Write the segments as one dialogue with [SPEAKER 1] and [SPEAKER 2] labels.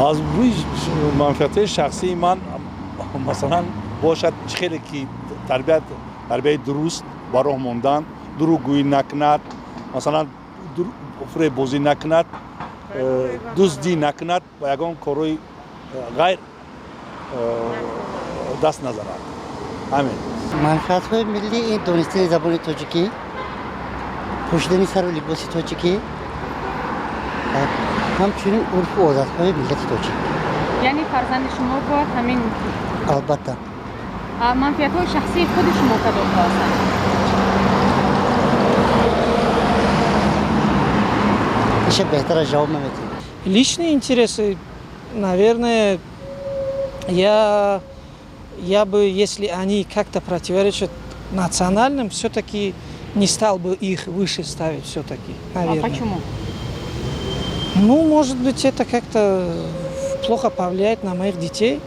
[SPEAKER 1] از روی منفعت شخصی من مثلا باشد خیلی که تربیت درست برای موندن دروغگویی نکند مثلا فریب بازی نکند دزدی نکند و یگان کارهای غیر دست نزند همین
[SPEAKER 2] منفعت‌های ملی این دانستن زبان تاجیکی پوشیدن سر و لباس تاجیکی همچنین عرف و عادت‌های ملت تاجیک.
[SPEAKER 3] یعنی فرزند شما باید همین
[SPEAKER 2] البته
[SPEAKER 3] منفعت‌های شخصی خود شما کدام هستند؟
[SPEAKER 2] еще быстро жауап наметим.
[SPEAKER 4] Личные интересы, наверное, я бы, если они как-то противоречат национальным, все-таки не стал бы их выше ставить все-таки, наверное.
[SPEAKER 3] А почему?
[SPEAKER 4] Ну, может быть, это как-то плохо повлияет на моих детей,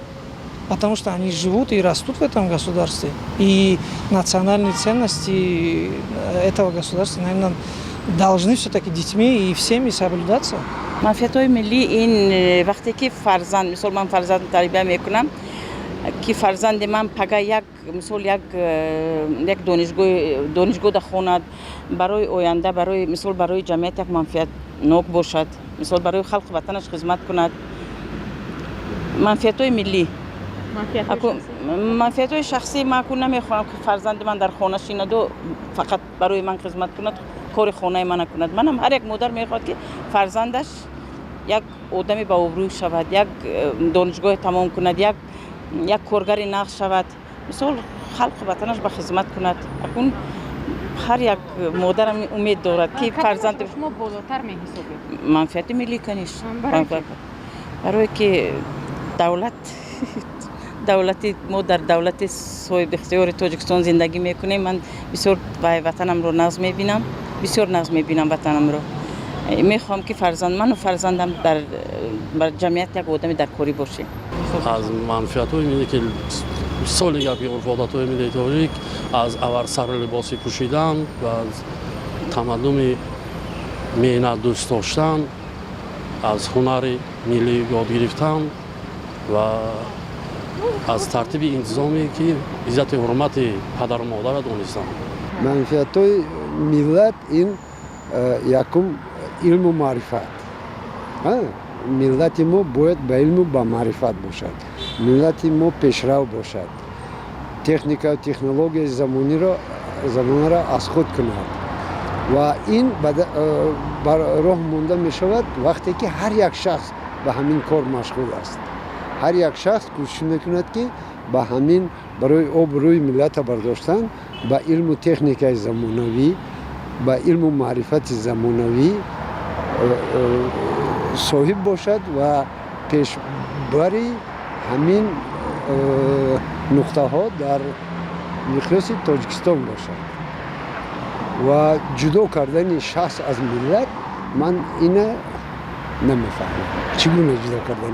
[SPEAKER 4] потому что они живут и растут в этом государстве. И национальные ценности этого государства, наверное, должны все-таки детьми и всеми соблюдаться.
[SPEAKER 5] منفعت‌های ملی این وقتی که فرزند مثلا من فرزند تربیت میکنم که فرزند من پگاه یک مثلا یک دانشگاه دخواند برای آینده برای مثلا برای جمعیت یک منفعت نوک باشد مثلا برای خلق وطنش خدمت کند منفعت‌های ملی منفعت‌های شخصی من نمیخوام که فرزند من در خانه شیند فقط برای من خدمت کند کار خانه من نکند منم هر یک مادر میخواد که فرزندش یک آدمی با ابرو شود یک دانشگاه تمام کند یک کارگر نقش شود مثلا خلق وطنش به خدمت کند اون هر یک مادر امید دارد که فرزند
[SPEAKER 3] شما بالاتر میحسابید
[SPEAKER 5] منفعت ملی کنیش برای که ما در دولت صاحب اختیار تاجیکستان زندگی میکنیم من بسیار به وطنم رو ناز میبینم بسیار ناز میبینم وطنم رو میخوام که من و فرزندم در جمعیت یک آدمی در کاری باشه
[SPEAKER 6] از منفعت‌های ملی که سال یک عرف عادت‌های ملی تاجیک از اول سر لباسی پوشیدن و از تمدن مهنت دوست داشتن از هنر ملی یاد گرفتن و از ترتیب انتظامی که عزت و حرمت پدر و مادر دانستن.
[SPEAKER 7] منفعت‌های ملت این یکم علم و معرفت. ملت ما باید به علم و به معرفت باشد. ملت ما پیشرو باشد. تکنیک و تکنولوژی زمانی را از خود کند. و این بر راه مانده می شود وقتی که هر یک شخص به همین کار مشغول است. هر یک شخص کوشش میکند که با همین برای آبروی ملت برداشتن با علم و تکنیک زمانوی با علم و معرفت زمانوی صاحب باشد و پیشبری همین نقطه ها در مقیاس تاجیکستان باشد و جدا کردن شخص از ملت من اینه نمیفهمم چگونه جدا کردن